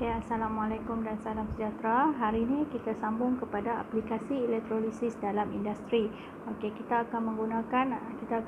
Okay, Assalamualaikum dan salam sejahtera. Hari ini kita sambung kepada aplikasi elektrolisis dalam industri. Okey, kita akan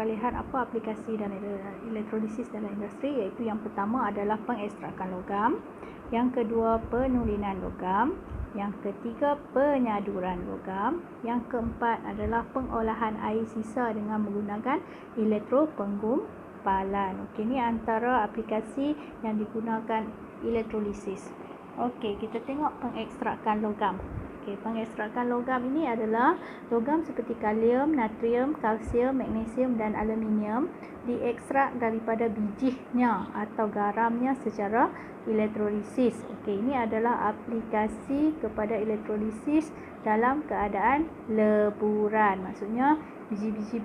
lihat apa aplikasi dalam elektrolisis dalam industri, iaitu yang pertama adalah pengekstrakan logam, yang kedua penulinan logam, yang ketiga penyaduran logam, yang keempat adalah pengolahan air sisa dengan menggunakan elektropenggumpalan. Okey, ini antara aplikasi yang digunakan elektrolisis. Okey, kita tengok pengekstrakan logam. Okey, pengekstrakan logam ini adalah logam seperti kalium, natrium, kalsium, magnesium dan aluminium diekstrak daripada bijinya atau garamnya secara elektrolisis. Okey, ini adalah aplikasi kepada elektrolisis dalam keadaan leburan. Maksudnya biji-biji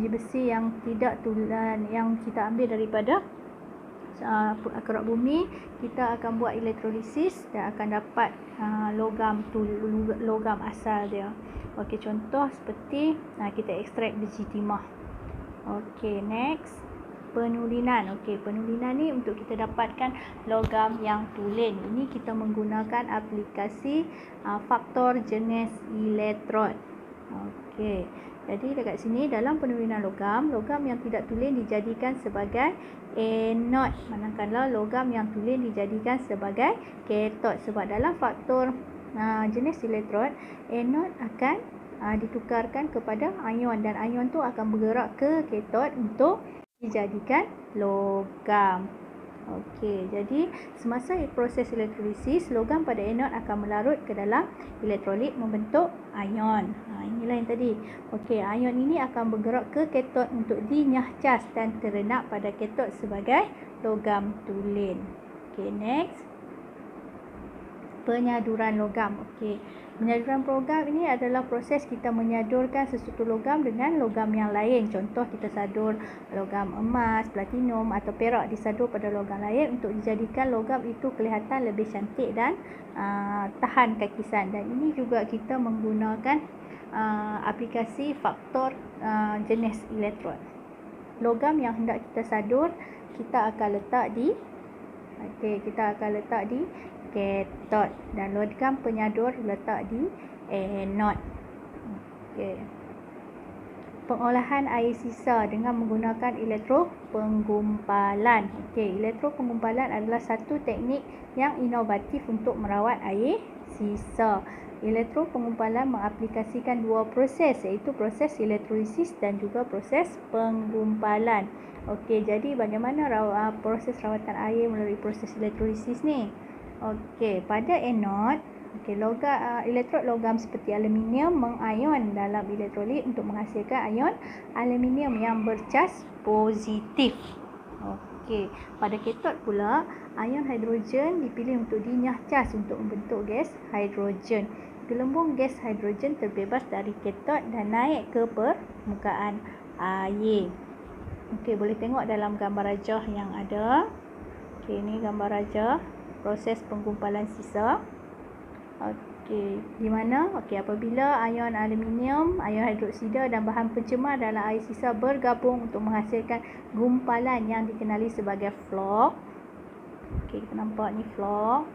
besi yang tidak tulen yang kita ambil daripada kerak bumi, kita akan buat elektrolisis dan akan dapat logam asal dia. Okey, contoh seperti kita ekstrak biji timah. Okey, next penulinan. Okey, penulinan ni untuk kita dapatkan logam yang tulen. Ini kita menggunakan aplikasi faktor jenis elektrod. Okey, jadi dekat sini dalam penulinan logam yang tidak tulen dijadikan sebagai anode, manakala logam yang tulen dijadikan sebagai kathod. Sebab dalam faktor jenis elektrod, anode akan ditukarkan kepada ion dan ion tu akan bergerak ke kathod untuk dijadikan logam. Okey, jadi semasa proses elektrolisis, logam pada anod akan melarut ke dalam elektrolit membentuk ion. Inilah yang tadi. Okey, ion ini akan bergerak ke kathod untuk dinyahcas dan terenak pada kathod sebagai logam tulen. Okey, next. Penyaduran logam. Okey, penyaduran logam ini adalah proses kita menyadurkan sesuatu logam dengan logam yang lain. Contoh, kita sadur logam emas, platinum atau perak disadur pada logam lain untuk dijadikan logam itu kelihatan lebih cantik dan tahan kakisan. Dan ini juga kita menggunakan aplikasi faktor jenis elektrod. Logam yang hendak kita sadur, kita akan letak di kathod dan logam penyadur letak di anode. Okey. Pengolahan air sisa dengan menggunakan elektropenggumpalan. Okey, elektropenggumpalan adalah satu teknik yang inovatif untuk merawat air sisa. Elektropenggumpalan mengaplikasikan dua proses, iaitu proses elektrolisis dan juga proses penggumpalan. Okey, jadi bagaimana proses rawatan air melalui proses elektrolisis ni? Okey, pada anode, elektrod logam seperti aluminium mengion dalam elektrolit untuk menghasilkan ion aluminium yang bercas positif. Okey, pada kathod pula, ion hidrogen dipilih untuk dinyahcas untuk membentuk gas hidrogen. Gelembung gas hidrogen terbebas dari kathod dan naik ke permukaan air. Okey, boleh tengok dalam gambar rajah yang ada. Okey, ini gambar rajah proses penggumpalan sisa. Okey, di mana? Okey, apabila ion aluminium, ion hidroksida dan bahan pencemar dalam air sisa bergabung untuk menghasilkan gumpalan yang dikenali sebagai flock. Okey, kita nampak ni flock.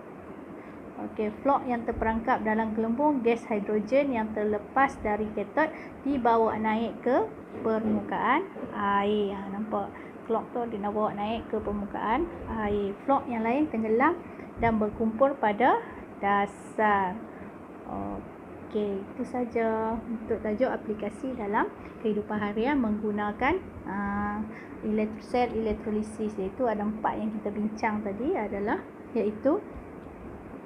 Okey, flock yang terperangkap dalam gelembung gas hidrogen yang terlepas dari kathod dibawa naik ke permukaan air. Nampak? Flock tu dibawa naik ke permukaan air. Flock yang lain tenggelam dan berkumpul pada dasar. Okey, itu saja untuk tajuk aplikasi dalam kehidupan harian menggunakan sel elektrolisis, iaitu ada 4 yang kita bincang tadi iaitu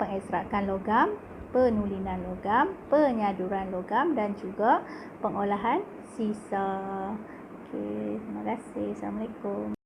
pengekstrakan logam, penulinan logam, penyaduran logam dan juga pengolahan sisa. Okey, terima kasih. Assalamualaikum.